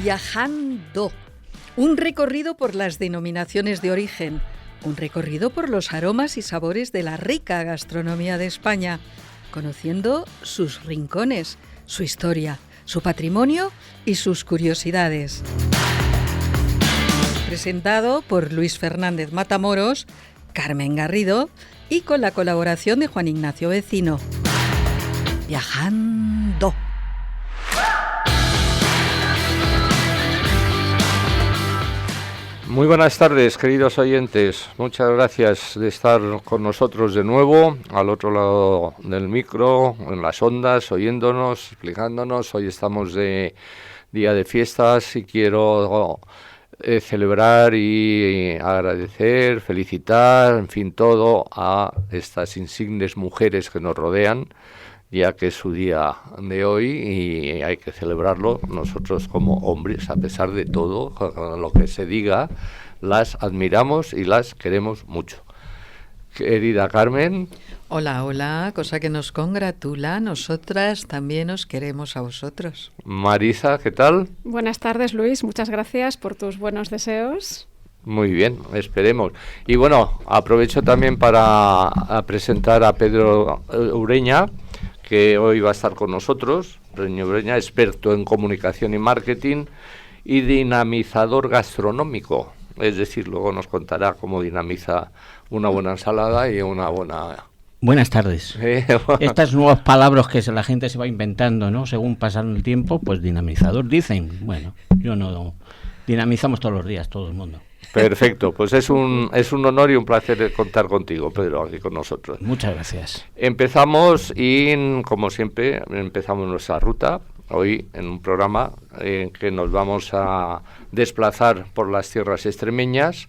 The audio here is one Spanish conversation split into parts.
Viajando. Un recorrido por las denominaciones de origen. Un recorrido por los aromas y sabores de la rica gastronomía de España. Conociendo sus rincones, su historia, su patrimonio y sus curiosidades. Presentado por Luis Fernández Matamoros, Carmen Garrido y con la colaboración de Juan Ignacio Vecino. Viajando. Muy buenas tardes, queridos oyentes. Muchas gracias de estar con nosotros de nuevo, al otro lado del micro, en las ondas, oyéndonos, explicándonos. Hoy estamos de día de fiestas y quiero celebrar y agradecer, felicitar, en fin, todo a estas insignes mujeres que nos rodean, ya que es su día de hoy y hay que celebrarlo. Nosotros como hombres, a pesar de todo lo que se diga, las admiramos y las queremos mucho. Querida Carmen. Hola, hola, cosa que nos congratula. Nosotras también os queremos a vosotros. Marisa, ¿qué tal? Buenas tardes, Luis. Muchas gracias por tus buenos deseos. Muy bien, esperemos. Y bueno, aprovecho también para presentar a Pedro Ureña, que hoy va a estar con nosotros. Pedro Ureña, experto en comunicación y marketing y dinamizador gastronómico. Es decir, luego nos contará cómo dinamiza una buena ensalada y una buena... Buenas tardes. Estas nuevas palabras que la gente se va inventando, ¿no? Según pasan el tiempo, pues dinamizador dicen. Bueno, yo no. Dinamizamos todos los días, todo el mundo. Perfecto, pues es un honor y un placer contar contigo, Pedro, aquí con nosotros. Muchas gracias. Empezamos y, como siempre, empezamos nuestra ruta. Hoy en un programa en que nos vamos a desplazar por las tierras extremeñas.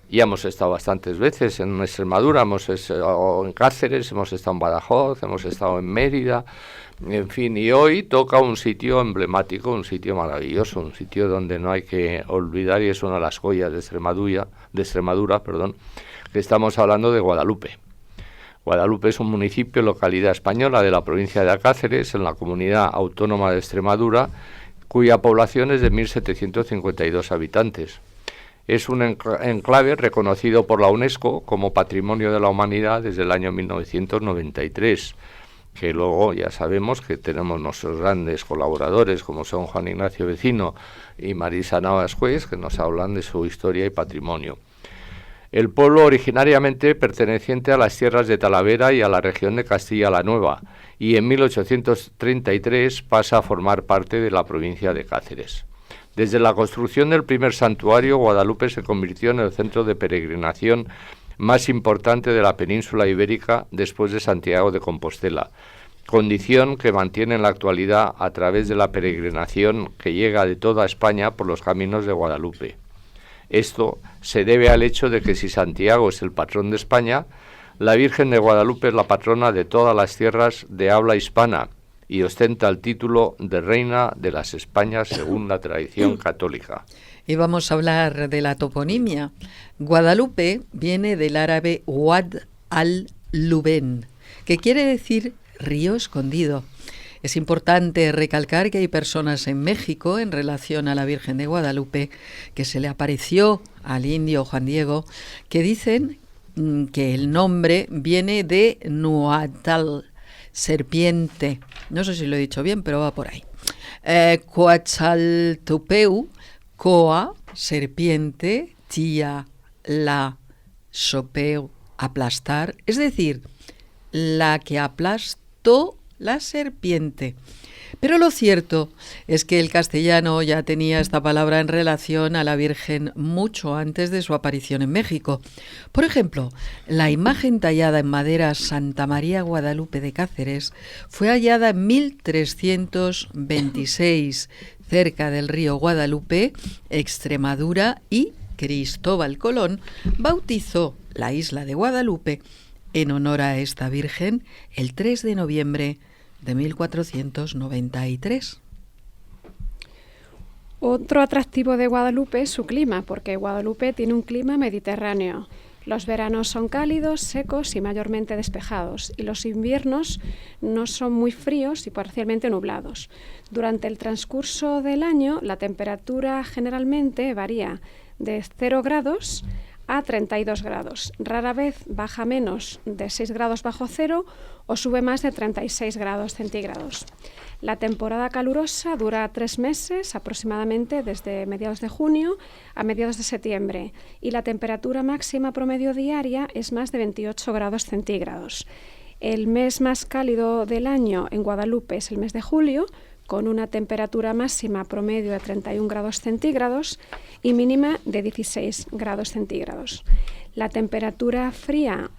Ya hemos estado bastantes veces en Extremadura, hemos estado en Cáceres, hemos estado en Badajoz, hemos estado en Mérida, en fin, y hoy toca un sitio emblemático, un sitio maravilloso, un sitio donde no hay que olvidar, y es una de las joyas de Extremadura, que estamos hablando de Guadalupe. Guadalupe es un municipio, localidad española de la provincia de Cáceres, en la comunidad autónoma de Extremadura, cuya población es de 1.752 habitantes. Es un enclave reconocido por la UNESCO como Patrimonio de la Humanidad desde el año 1993, que luego ya sabemos que tenemos nuestros grandes colaboradores, como son Juan Ignacio Vecino y Marisa Navas Juez, que nos hablan de su historia y patrimonio. El pueblo originariamente perteneciente a las tierras de Talavera y a la región de Castilla la Nueva, y en 1833 pasa a formar parte de la provincia de Cáceres. Desde la construcción del primer santuario, Guadalupe se convirtió en el centro de peregrinación más importante de la península ibérica después de Santiago de Compostela, condición que mantiene en la actualidad a través de la peregrinación que llega de toda España por los caminos de Guadalupe. Esto se debe al hecho de que si Santiago es el patrón de España, la Virgen de Guadalupe es la patrona de todas las tierras de habla hispana y ostenta el título de Reina de las Españas según la tradición católica. Y vamos a hablar de la toponimia. Guadalupe viene del árabe Wad al-Luben, que quiere decir río escondido. Es importante recalcar que hay personas en México en relación a la Virgen de Guadalupe que se le apareció al indio Juan Diego, que dicen que el nombre viene de Nuatal, serpiente. No sé si lo he dicho bien, pero va por ahí. Coatzacoaltopeu, coa, serpiente, tía, la, sopeu, aplastar, es decir, la que aplastó la serpiente. Pero lo cierto es que el castellano ya tenía esta palabra en relación a la Virgen mucho antes de su aparición en México. Por ejemplo, la imagen tallada en madera Santa María Guadalupe de Cáceres fue hallada en 1326 cerca del río Guadalupe, Extremadura, y Cristóbal Colón bautizó la isla de Guadalupe en honor a esta Virgen el 3 de noviembre de 1493. Otro atractivo de Guadalupe es su clima, porque Guadalupe tiene un clima mediterráneo. Los veranos son cálidos, secos y mayormente despejados, y los inviernos no son muy fríos y parcialmente nublados. Durante el transcurso del año, la temperatura generalmente varía de 0 grados a 32 grados. Rara vez baja menos de 6 grados bajo cero o sube más de 36 grados centígrados. La temporada calurosa dura 3 meses, aproximadamente desde mediados de junio a mediados de septiembre, y la temperatura máxima promedio diaria es más de 28 grados centígrados. El mes más cálido del año en Guadalupe es el mes de julio, con una temperatura máxima promedio de 31 grados centígrados y mínima de 16 grados centígrados. La temporada fría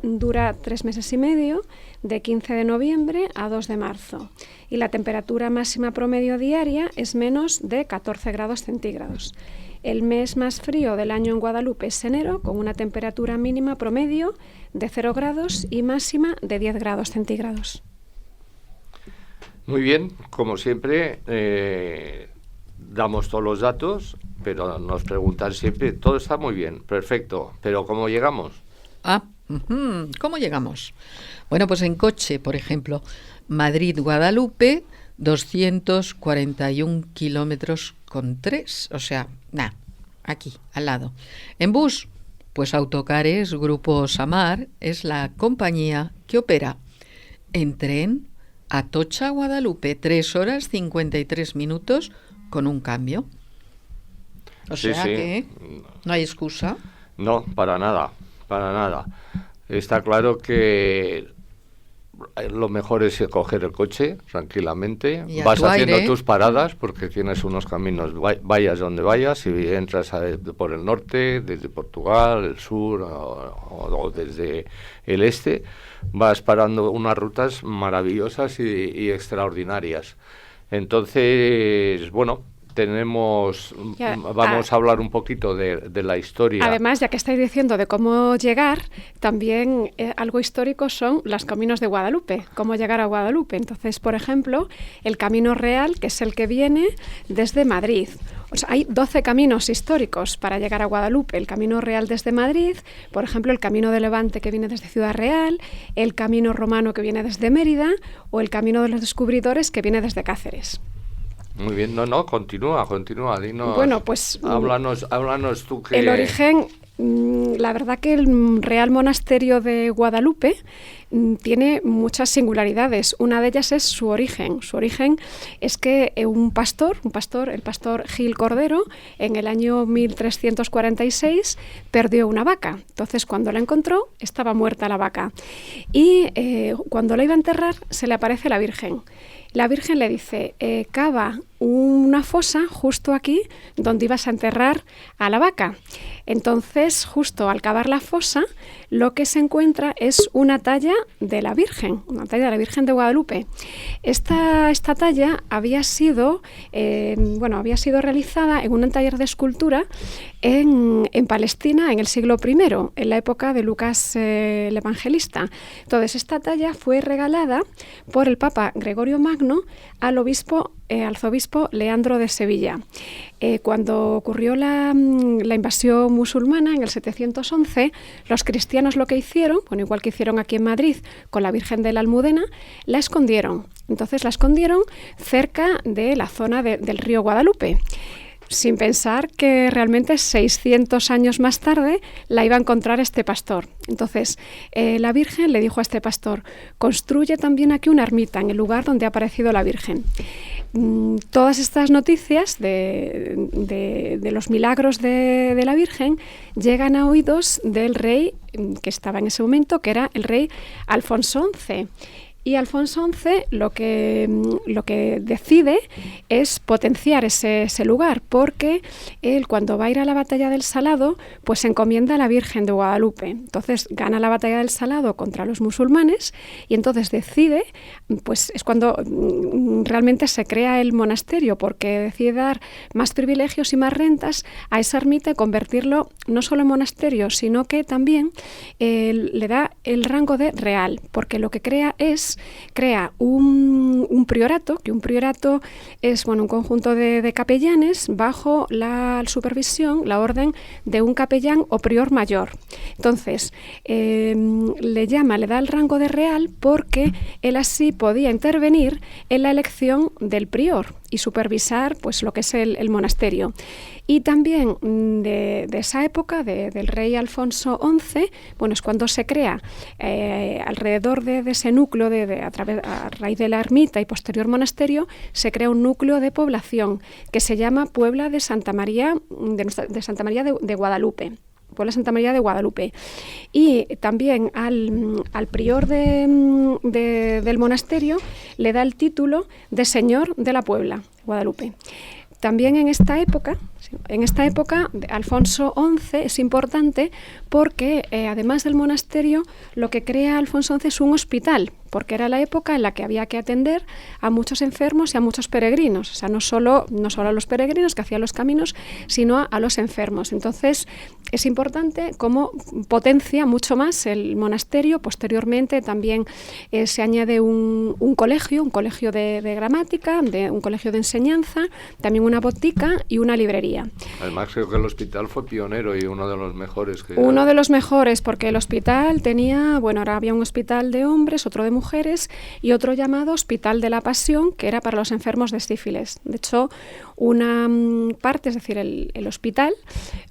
dura 3 meses y medio, de 15 de noviembre a 2 de marzo, y la temperatura máxima promedio diaria es menos de 14 grados centígrados. El mes más frío del año en Guadalupe es enero, con una temperatura mínima promedio de 0 grados y máxima de 10 grados centígrados. Muy bien, como siempre, damos todos los datos, pero nos preguntan siempre, todo está muy bien, perfecto, pero ¿cómo llegamos? ¿Cómo llegamos? Bueno, pues en coche, por ejemplo, Madrid-Guadalupe, 241 kilómetros con 3, o sea, aquí, al lado. En bus, pues Autocares Grupo Samar es la compañía que opera. En tren, Atocha-Guadalupe, 3 horas 53 minutos con un cambio. O sea que no hay excusa. No, para nada. Está claro que lo mejor es coger el coche tranquilamente. Vas haciendo tus paradas porque tienes unos caminos, vayas donde vayas, y entras por el norte, desde Portugal, el sur o desde el este, vas parando unas rutas maravillosas y extraordinarias. Entonces, bueno, vamos a hablar un poquito de la historia. Además, ya que estáis diciendo de cómo llegar, también algo histórico son los caminos de Guadalupe, cómo llegar a Guadalupe. Entonces, por ejemplo, el Camino Real, que es el que viene desde Madrid. O sea, hay 12 caminos históricos para llegar a Guadalupe. El Camino Real desde Madrid, por ejemplo, el Camino de Levante que viene desde Ciudad Real, el Camino Romano que viene desde Mérida o el Camino de los Descubridores que viene desde Cáceres. Muy bien, continúa, dinos. Bueno, pues háblanos tú que... El origen, la verdad que el Real Monasterio de Guadalupe tiene muchas singularidades. Una de ellas es su origen. Su origen es que el pastor Gil Cordero, en el año 1346 perdió una vaca. Entonces, cuando la encontró, estaba muerta la vaca. Y cuando la iba a enterrar, se le aparece la Virgen. La Virgen le dice, cava una fosa justo aquí donde ibas a enterrar a la vaca. Entonces, justo al cavar la fosa, lo que se encuentra es una talla de la Virgen, una talla de la Virgen de Guadalupe. Esta talla había sido realizada en un taller de escultura en Palestina en el siglo I, en la época de Lucas el Evangelista. Entonces, esta talla fue regalada por el Papa Gregorio Magno al arzobispo Leandro de Sevilla. Cuando ocurrió la invasión musulmana en el 711, los cristianos lo que hicieron, igual que hicieron aquí en Madrid con la Virgen de la Almudena, la escondieron. Entonces la escondieron cerca de la zona del río Guadalupe, sin pensar que realmente 600 años más tarde la iba a encontrar este pastor. Entonces, la Virgen le dijo a este pastor, construye también aquí una ermita en el lugar donde ha aparecido la Virgen. Todas estas noticias de los milagros de la Virgen llegan a oídos del rey que estaba en ese momento, que era el rey Alfonso XI. Y Alfonso XI lo que decide es potenciar ese lugar, porque él, cuando va a ir a la batalla del Salado, pues se encomienda a la Virgen de Guadalupe. Entonces gana la batalla del Salado contra los musulmanes y entonces decide, pues es cuando realmente se crea el monasterio, porque decide dar más privilegios y más rentas a esa ermita y convertirlo no solo en monasterio, sino que también le da el rango de real, porque lo que crea es entonces crea un priorato, que un priorato es un conjunto de capellanes bajo la supervisión, la orden de un capellán o prior mayor. Entonces, le da el rango de real porque él así podía intervenir en la elección del prior y supervisar pues lo que es el monasterio. Y también de esa época, del rey Alfonso XI, es cuando se crea alrededor de ese núcleo, a raíz de la ermita y posterior monasterio, se crea un núcleo de población que se llama Puebla de Santa María de Guadalupe. Puebla Santa María de Guadalupe. Y también al prior del monasterio le da el título de señor de la Puebla, Guadalupe. También en esta época, Alfonso XI es importante porque, además del monasterio, lo que crea Alfonso XI es un hospital, porque era la época en la que había que atender a muchos enfermos y a muchos peregrinos. O sea, no solo a los peregrinos que hacían los caminos, sino a los enfermos. Entonces, es importante cómo potencia mucho más el monasterio. Posteriormente también se añade un colegio de gramática, un colegio de enseñanza, también una botica y una librería. Además, creo que el hospital fue pionero y uno de los mejores. Uno de los mejores, porque el hospital tenía, ahora había un hospital de hombres, otro de mujeres y otro llamado Hospital de la Pasión, que era para los enfermos de sífilis. De hecho, una parte, es decir, el hospital,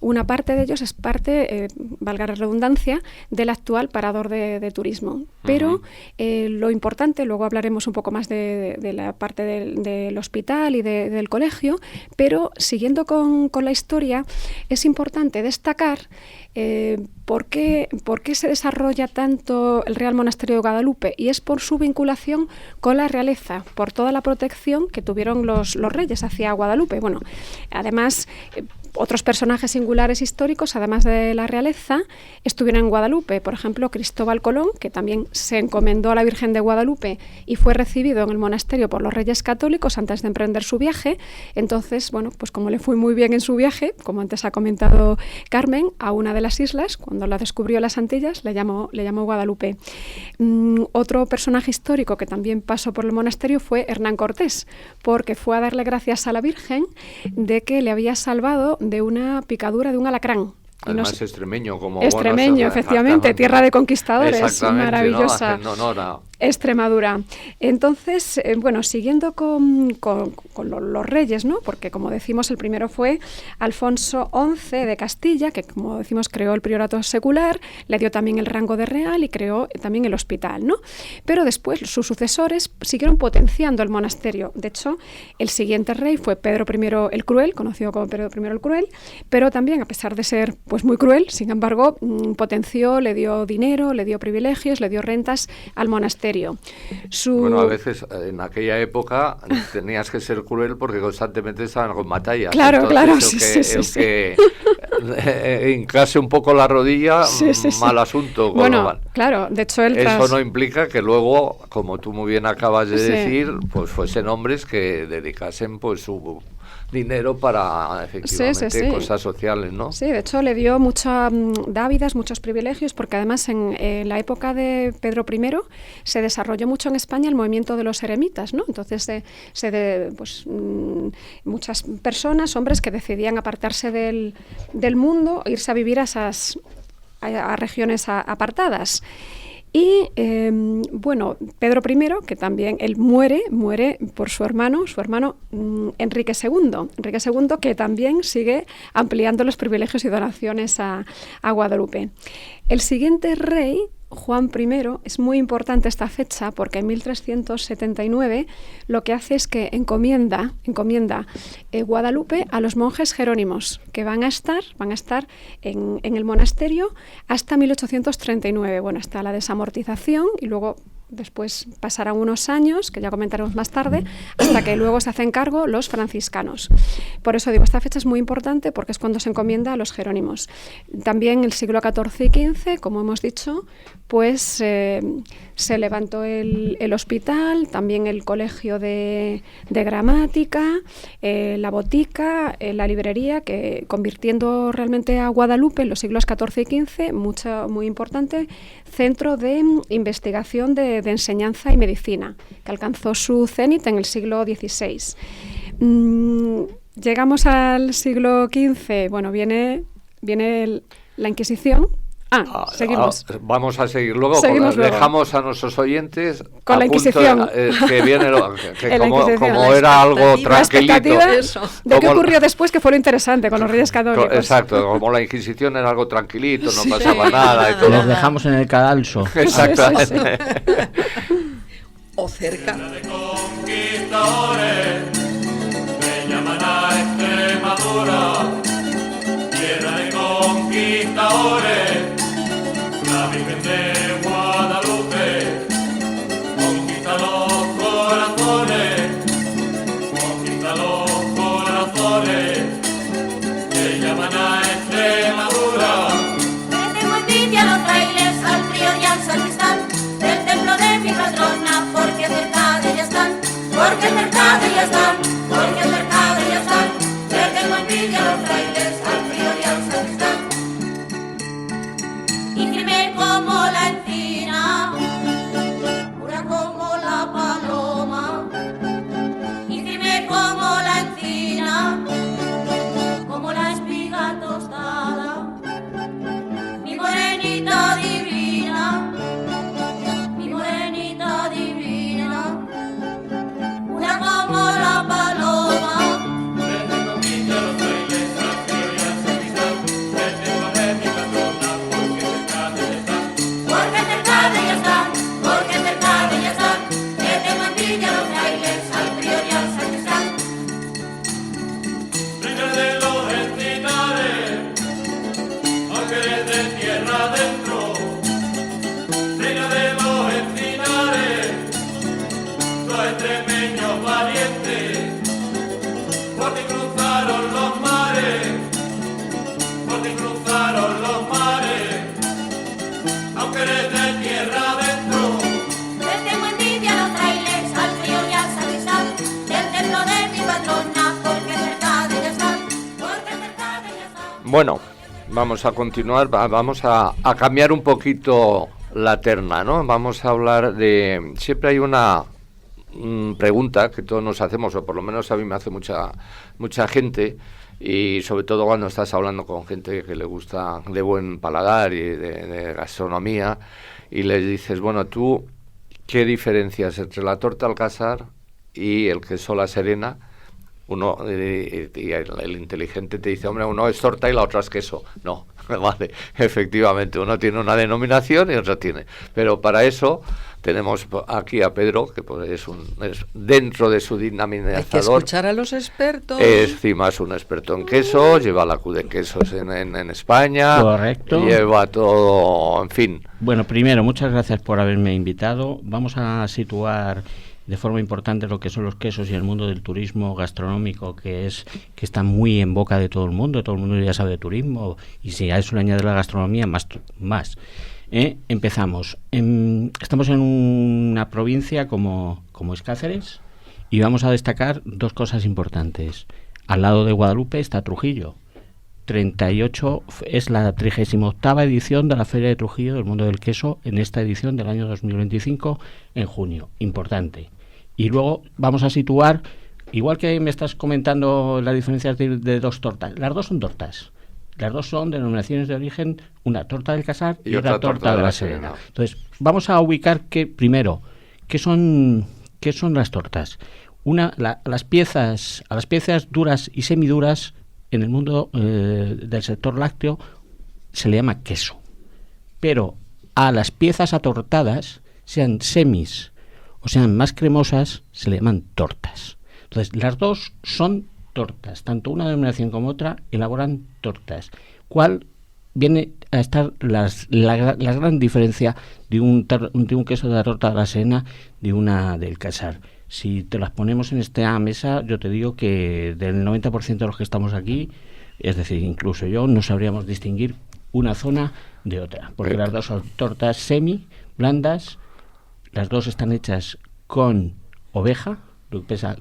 una parte de ellos es parte, valga la redundancia, del actual parador de turismo. Pero lo importante, luego hablaremos un poco más de la parte del hospital y del colegio, pero siguiendo con la historia, es importante destacar ¿por qué se desarrolla tanto el Real Monasterio de Guadalupe? Y es por su vinculación con la realeza, por toda la protección que tuvieron los reyes hacia Guadalupe. Además, otros personajes singulares históricos, además de la realeza, estuvieron en Guadalupe. Por ejemplo, Cristóbal Colón, que también se encomendó a la Virgen de Guadalupe y fue recibido en el monasterio por los reyes católicos antes de emprender su viaje. Entonces, pues como le fue muy bien en su viaje, como antes ha comentado Carmen, a una de las islas, cuando la descubrió las Antillas, le llamó Guadalupe. Otro personaje histórico que también pasó por el monasterio fue Hernán Cortés, porque fue a darle gracias a la Virgen de que le había salvado de una picadura de un alacrán. Además extremeño, efectivamente, tierra de conquistadores, maravillosa. En honor a Extremadura. Entonces, siguiendo con los reyes, ¿no? Porque, como decimos, el primero fue Alfonso XI de Castilla, que, como decimos, creó el priorato secular, le dio también el rango de real y creó también el hospital, ¿no? Pero después sus sucesores siguieron potenciando el monasterio. De hecho, el siguiente rey fue Pedro I el Cruel, conocido como Pedro I el Cruel, pero también, a pesar de ser muy cruel, sin embargo, potenció, le dio dinero, le dio privilegios, le dio rentas al monasterio. A veces en aquella época tenías que ser cruel porque constantemente estaban con batallas. Claro, que hincase un poco la rodilla, mal asunto. Claro, de hecho eso no implica que luego, como tú muy bien acabas de decir, pues fuesen hombres que dedicasen pues su dinero para efectivamente cosas sociales, ¿no? Sí, de hecho le dio muchas dávidas, muchos privilegios, porque además en la época de Pedro I se desarrolló mucho en España el movimiento de los eremitas, ¿no? Entonces muchas personas, hombres que decidían apartarse del mundo, irse a vivir a regiones apartadas. Y Pedro I, que también él muere por su hermano Enrique II, que también sigue ampliando los privilegios y donaciones a Guadalupe. El siguiente rey, Juan I, es muy importante esta fecha porque en 1379 lo que hace es que encomienda Guadalupe a los monjes jerónimos que van a estar en el monasterio hasta 1839, hasta la desamortización, y luego después pasarán unos años, que ya comentaremos más tarde, hasta que luego se hacen cargo los franciscanos. Por eso digo, esta fecha es muy importante porque es cuando se encomienda a los jerónimos. También en el siglo XIV y XV, como hemos dicho, pues se levantó el hospital, también el colegio de gramática, la botica, la librería, que convirtiendo realmente a Guadalupe en los siglos XIV y XV, muy importante, centro de investigación de de enseñanza y medicina, que alcanzó su cenit en el siglo XVI. Llegamos al siglo XV, bueno, viene la Inquisición. Seguimos. Vamos a seguir luego. Dejamos a nuestros oyentes con la Inquisición. Que viene como era algo tranquilito. ¿De qué ocurrió después? Que fue lo interesante con los Reyes Católicos. Exacto, como la Inquisición era algo tranquilito, no pasaba nada. Y todo. Los dejamos en el cadalso. Exactamente. O cerca. Me llaman a Extremadura, tierra de conquistadores. La Virgen de Guadalupe conquista los corazones, conquista los corazones. Me llaman a Extremadura. Le tengo envidia a los frailes, al prior y al sacristán del templo de mi patrona, porque cerca de ella están, porque cerca de ella están, porque cerca de ella están. Le tengo envidia a los frailes, al prior y al sacristán. Y firme como la encina, pura como la paloma. Y firme como la encina, como la espiga tostada. Mi morenita divina, mi morenita divina, pura como la paloma. Bueno, vamos a continuar, vamos a cambiar un poquito la terna, ¿no? Vamos a hablar de... Siempre hay una pregunta que todos nos hacemos, o por lo menos a mí me hace mucha gente, y sobre todo cuando estás hablando con gente que le gusta de buen paladar y de gastronomía, y les dices, bueno, tú, ¿qué diferencias entre la torta Alcázar y el queso La Serena? Uno y el inteligente te dice, hombre, uno es torta y la otra es queso. No, vale, efectivamente, uno tiene una denominación y otro tiene. Pero para eso tenemos aquí a Pedro, que pues es dentro de su dinamizador. Hay que escuchar a los expertos. Es encima es un experto en queso, lleva la Q de quesos en España. Correcto. Lleva todo, en fin. Bueno, primero, muchas gracias por haberme invitado. Vamos a situar de forma importante lo que son los quesos y el mundo del turismo gastronómico, que está muy en boca de todo el mundo ya sabe de turismo, y si a eso le añade la gastronomía, más. Empezamos. Estamos en una provincia como es Cáceres, y vamos a destacar dos cosas importantes. Al lado de Guadalupe está Trujillo. 38 es la 38ª edición de la Feria de Trujillo del Mundo del Queso, en esta edición del año 2025 en junio. Importante. Y luego vamos a situar, igual que me estás comentando las diferencias de dos tortas, las dos son tortas. Las dos son denominaciones de origen, una torta del Casar y otra torta de la Serena. Entonces, vamos a ubicar primero, ¿qué son las tortas? A las piezas duras y semiduras en el mundo del sector lácteo se le llama queso. Pero a las piezas atortadas, sean semis o sean más cremosas, se le llaman tortas. Entonces, las dos son tortas. Tanto una denominación como otra elaboran tortas. ¿Cuál viene a estar la gran diferencia de un queso de la torta de la Serena de una del Casar? Si te las ponemos en esta mesa, yo te digo que del 90% de los que estamos aquí, es decir, incluso yo, no sabríamos distinguir una zona de otra, porque las dos son tortas semi blandas, las dos están hechas con oveja.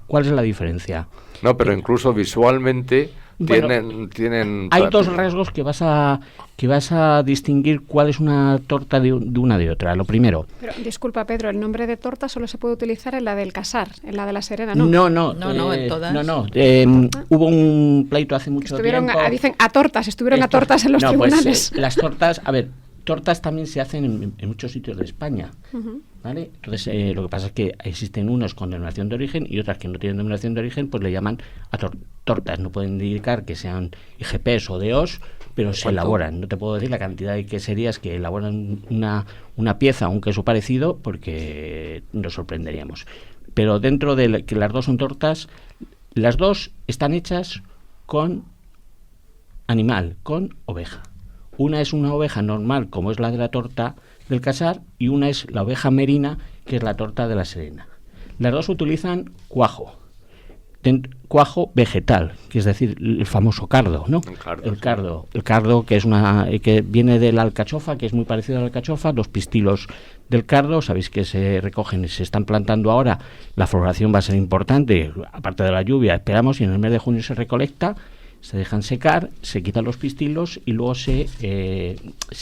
¿Cuál es la diferencia? No, pero incluso visualmente Bueno, tienen hay dos rasgos que vas a distinguir cuál es una torta de una de otra. Lo primero. Pero disculpa, Pedro, el nombre de torta solo se puede utilizar en la del Casar, en la de la Serena, ¿no? No, en todas. Hubo un pleito hace mucho tiempo. Dicen a tortas, estuvieron a tortas en los tribunales. Pues, las tortas, tortas también se hacen en muchos sitios de España. ¿Vale? Entonces, lo que pasa es que existen unos con denominación de origen y otras que no tienen denominación de origen, pues le llaman a tortas. No pueden indicar que sean IGPs o DOs, pero se elaboran. No te puedo decir la cantidad de queserías que elaboran una pieza o un queso parecido, porque nos sorprenderíamos. Pero dentro de que las dos son tortas, las dos están hechas con animal, con oveja. Una es una oveja normal, como es la de la torta del Casar, y una es la oveja merina, que es la torta de la Serena. Las dos utilizan cuajo vegetal, que es decir, el famoso cardo, ¿no? El cardo que viene de la alcachofa, que es muy parecido a la alcachofa. Los pistilos del cardo, sabéis que se recogen y se están plantando ahora. La floración va a ser importante, aparte de la lluvia, esperamos, y en el mes de junio se recolecta. Se dejan secar, se quitan los pistilos y luego se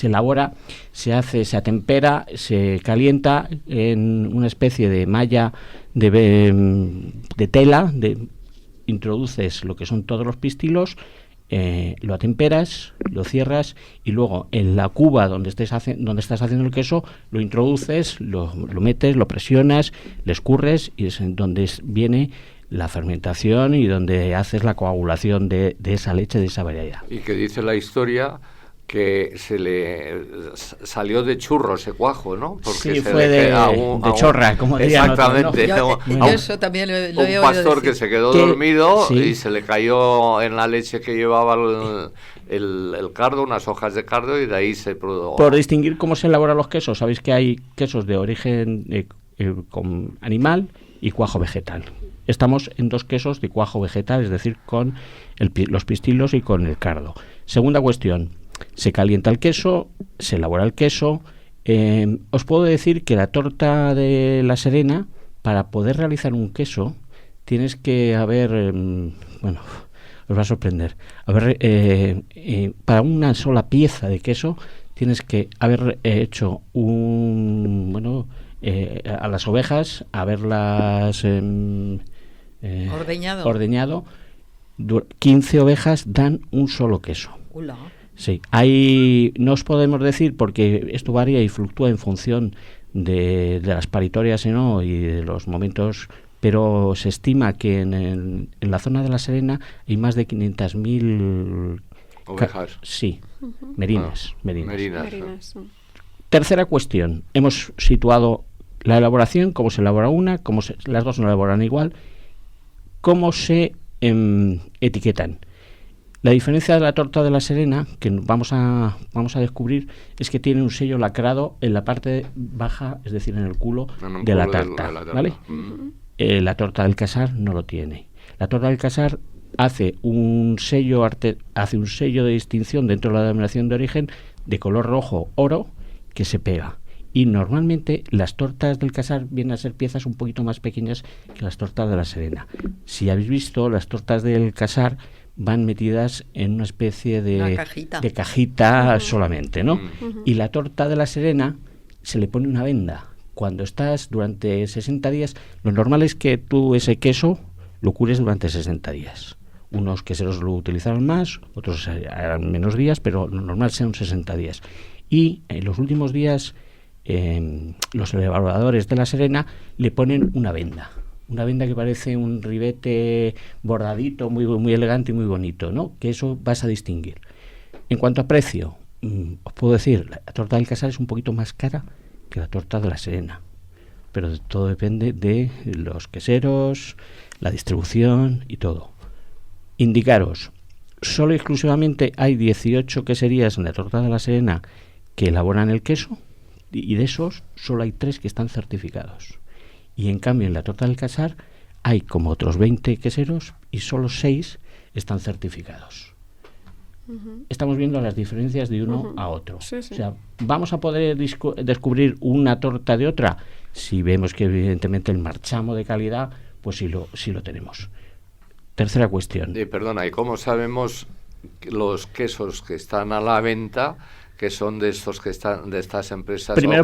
elabora, se atempera, se calienta en una especie de malla de tela, introduces lo que son todos los pistilos, lo atemperas, lo cierras y luego en la cuba donde estás haciendo el queso lo introduces, lo metes, lo presionas, le escurres y es en donde viene la fermentación y donde haces la coagulación de esa leche, de esa variedad. Y que dice la historia que se le salió de churro ese cuajo, ¿no? Porque sí, fue de chorra, como dirían. Exactamente. Yo eso también lo he oído un pastor decir. Que se quedó dormido y se le cayó en la leche que llevaba el cardo, unas hojas de cardo, y de ahí se produjo. Por distinguir cómo se elaboran los quesos, sabéis que hay quesos de origen con animal y cuajo vegetal. Estamos en dos quesos de cuajo vegetal, es decir, con los pistilos y con el cardo. Segunda cuestión, se calienta el queso, se elabora el queso. Os puedo decir que la torta de la Serena, para poder realizar un queso, tienes que haber, os va a sorprender, para una sola pieza de queso tienes que haber hecho a las ovejas, haberlas ordeñado. 15 ovejas dan un solo queso. Ula. Sí, no os podemos decir porque esto varía y fluctúa en función de las paritorias y de los momentos, pero se estima que en la zona de la Serena hay más de 500.000 ovejas. Sí, merinas. Tercera cuestión, hemos situado la elaboración, cómo se elabora las dos no elaboran igual, cómo se etiquetan. La diferencia de la torta de la Serena, que vamos a descubrir, es que tiene un sello lacrado en la parte baja, es decir, en el culo de la tarta, ¿vale? La torta del Casar no lo tiene. La torta del Casar hace un sello de distinción dentro de la denominación de origen de color rojo oro que se pega. Y normalmente las tortas del Casar vienen a ser piezas un poquito más pequeñas que las tortas de la Serena. Si habéis visto, las tortas del Casar van metidas en una especie de cajita solamente, ¿no? Y la torta de la Serena se le pone una venda. Cuando estás durante 60 días, lo normal es que tú ese queso lo cures durante 60 días. Unos queseros lo utilizaron más, otros harán menos días, pero lo normal son 60 días. Y en los últimos días los elaboradores de la Serena le ponen una venda que parece un ribete bordadito, muy, muy elegante y muy bonito, ¿no? Que eso vas a distinguir. En cuanto a precio, os puedo decir, la torta del Casar es un poquito más cara que la torta de la Serena, pero todo depende de los queseros, la distribución y todo. Indicaros, solo exclusivamente hay 18 queserías en la torta de la Serena que elaboran el queso, y de esos solo hay 3 que están certificados. Y en cambio en la torta del Casar hay como otros 20 queseros y solo 6 están certificados. Estamos viendo las diferencias de uno a otro. Sí, sí. O sea, ¿vamos a poder descubrir una torta de otra? Si vemos que evidentemente el marchamo de calidad, pues sí lo tenemos. Tercera cuestión. Perdona, ¿y cómo sabemos los quesos que están a la venta que son de estos que están de estas empresas? Primero,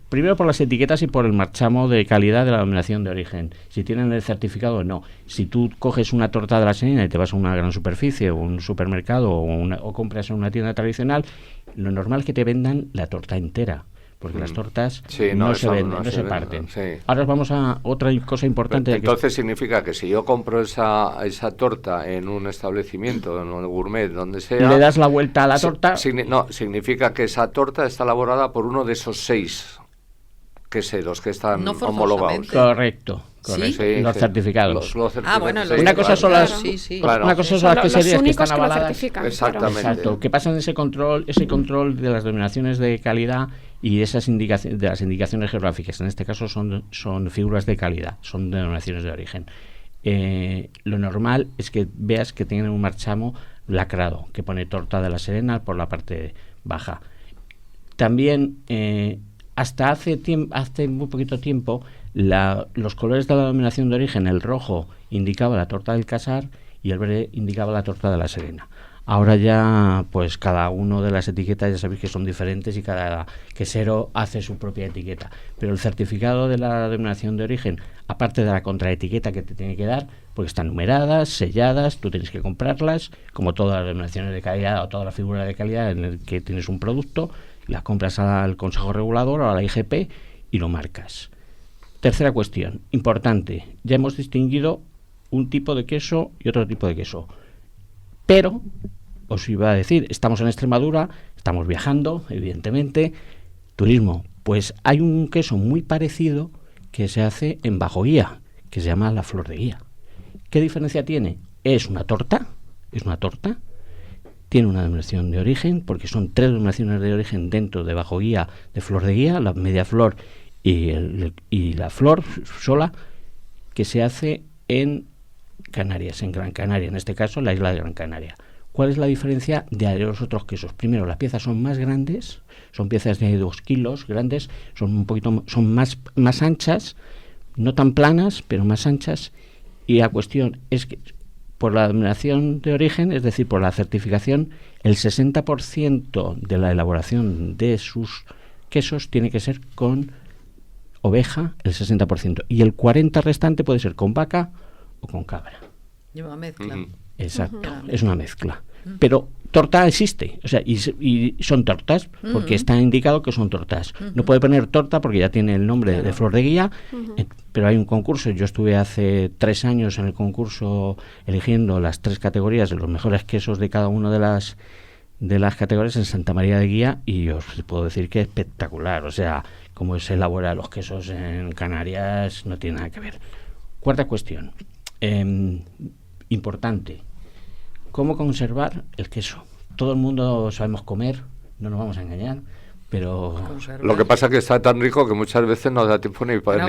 primero por las etiquetas y por el marchamo de calidad de la denominación de origen. Si tienen el certificado o no. Si tú coges una torta de la Serena y te vas a una gran superficie o un supermercado o compras en una tienda tradicional, lo normal es que te vendan la torta entera. Porque las tortas no se venden, no se parten. Sí. Ahora vamos a otra cosa importante. Entonces significa que si yo compro esa torta en un establecimiento, en un gourmet, donde sea... Le das la vuelta a la torta... significa que esa torta está elaborada por uno de esos 6 queseros que están homologados. Correcto. ¿Sí? Los certificados. Los bueno, una cosa son las una cosa son las queserías que están avaladas. Exactamente. Exacto. Que pasan ese control de las denominaciones de calidad y esas indicaciones de las indicaciones geográficas. En este caso son figuras de calidad, son denominaciones de origen. Lo normal es que veas que tienen un marchamo lacrado que pone Torta de la Serena por la parte baja. También hasta hace muy poquito tiempo los colores de la denominación de origen, el rojo indicaba la torta del Casar y el verde indicaba la torta de la Serena. Ahora ya, pues cada uno de las etiquetas ya sabéis que son diferentes y cada quesero hace su propia etiqueta. Pero el certificado de la denominación de origen, aparte de la contraetiqueta que te tiene que dar, porque están numeradas, selladas, tú tienes que comprarlas, como todas las denominaciones de calidad o toda la figura de calidad en el que tienes un producto, las compras al Consejo Regulador o a la IGP y lo marcas. Tercera cuestión, importante, ya hemos distinguido un tipo de queso y otro tipo de queso. Pero, os iba a decir, estamos en Extremadura, estamos viajando, evidentemente, turismo. Pues hay un queso muy parecido que se hace en Bajo Guía, que se llama la Flor de Guía. ¿Qué diferencia tiene? Es una torta, tiene una denominación de origen, porque son 3 denominaciones de origen dentro de Bajo Guía de Flor de Guía, la media flor y la flor sola, que se hace en Canarias, en Gran Canaria, en este caso la isla de Gran Canaria. ¿Cuál es la diferencia de los otros quesos? Primero, las piezas son más grandes, son piezas de 2 kilos grandes, son más anchas, no tan planas, pero más anchas, y la cuestión es que por la denominación de origen, es decir, por la certificación, el 60% de la elaboración de sus quesos tiene que ser con oveja, el 60%, y el 40% restante puede ser con vaca o con cabra. Lleva mezcla. Exacto, es una mezcla. Pero torta existe, o sea, y son tortas, porque está indicado que son tortas. No puede poner torta porque ya tiene el nombre de Flor de Guía, pero hay un concurso. Yo estuve hace 3 años en el concurso eligiendo las 3 categorías de los mejores quesos de cada una de las categorías en Santa María de Guía, y os puedo decir que es espectacular. O sea, cómo se elabora los quesos en Canarias no tiene nada que ver. Cuarta cuestión, importante, ¿cómo conservar el queso? Todo el mundo sabemos comer, no nos vamos a engañar, pero... Lo que pasa es que está tan rico que muchas veces no da tiempo ni para...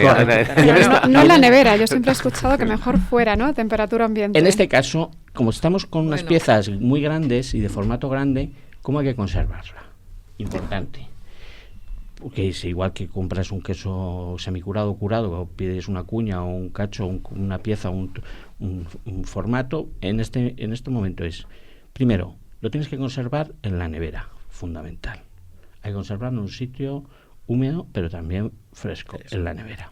No en la nevera, yo siempre he escuchado que mejor fuera, ¿no? Temperatura ambiente. En este caso, como estamos con unas piezas muy grandes y de formato grande, ¿cómo hay que conservarla? Importante. Porque es igual que compras un queso semicurado o curado, o pides una cuña o un cacho, una pieza, un formato, en este momento es, primero, lo tienes que conservar en la nevera, fundamental. Hay que conservarlo en un sitio húmedo, pero también fresco, en la nevera.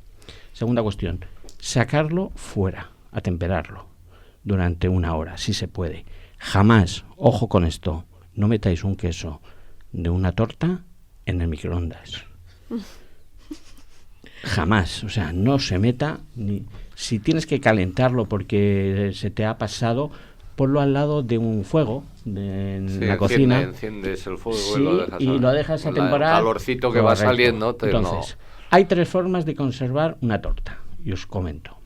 Segunda cuestión, sacarlo fuera, atemperarlo, durante 1 hora, si se puede. Jamás, ojo con esto, no metáis un queso de una torta en el microondas. Jamás, o sea, no se meta, ni si tienes que calentarlo porque se te ha pasado, ponlo al lado de un fuego en la cocina. Enciendes el fuego y lo dejas a temperar. El calorcito que va saliendo. Entonces, hay 3 formas de conservar una torta, y os comento.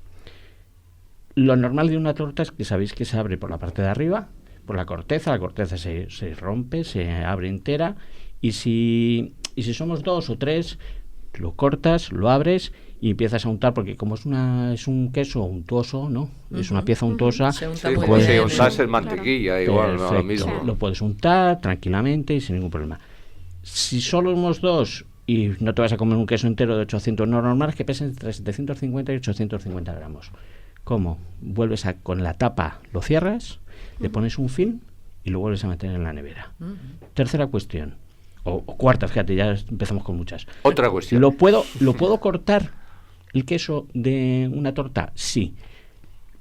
Lo normal de una torta es que sabéis que se abre por la parte de arriba, por la corteza se rompe, se abre entera, y si somos 2 o 3, lo cortas, lo abres y empiezas a untar, porque como es un queso untuoso, ¿no? Es una pieza untuosa. Como si untases mantequilla, igual, ¿no? Lo mismo. Lo puedes untar tranquilamente y sin ningún problema. Si solo somos 2 y no te vas a comer un queso entero de 800, no normal, es que pesen entre 750 y 850 gramos. ¿Cómo? Vuelves con la tapa, lo cierras, le pones un film y lo vuelves a meter en la nevera. Tercera cuestión, o cuarta, fíjate, ya empezamos con muchas. Otra cuestión. ¿Lo puedo cortar el queso de una torta? Sí.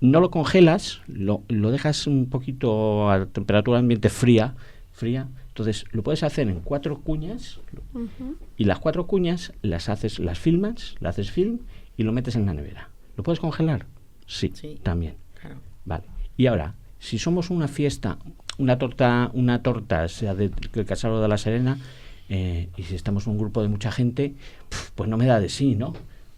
No lo congelas, lo dejas un poquito a temperatura ambiente fría. Entonces lo puedes hacer en 4 cuñas y las 4 cuñas las filmas, las haces film y lo metes en la nevera. ¿Lo puedes congelar? Sí. También. Claro. Vale. Y ahora, si somos una fiesta, una torta, sea del Casado de la Serena, y si estamos en un grupo de mucha gente, pues no me da de sí, ¿no?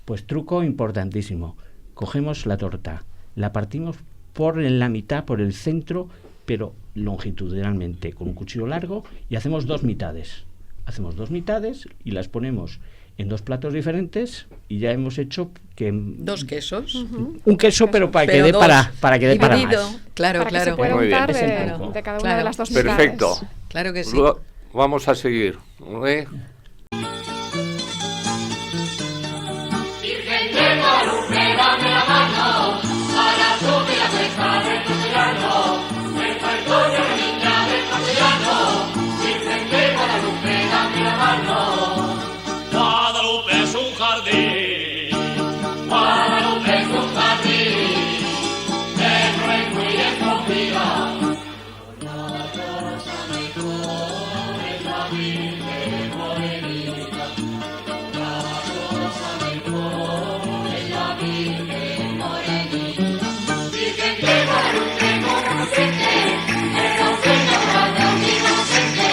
Pues truco importantísimo. Cogemos la torta, la partimos por la mitad, por el centro, pero longitudinalmente, con un cuchillo largo, y hacemos 2 mitades. Hacemos 2 mitades y las ponemos en 2 platos diferentes y ya hemos hecho que 2 quesos. Un queso, pero para que dé para que dé para más. Claro, para claro. que se pueda Muy bien. untar Claro. de cada una Claro. de las 2 mitades. Perfecto. Claro que sí. Vamos a seguir. Virgen de Guadalupe, dame la mano para subir la cuesta del castellano. El falcón de la niña del castellano. Virgen de Guadalupe, dame la mano. Guadalupe es un jardín. Guadalupe es un jardín. Es ruego y es configa. La rosa mejor es la Virgen morenita. La rosa mejor es la Virgen morenita. Virgen de Guadalupe, como inocente, esa ausencia dorada mi inocente.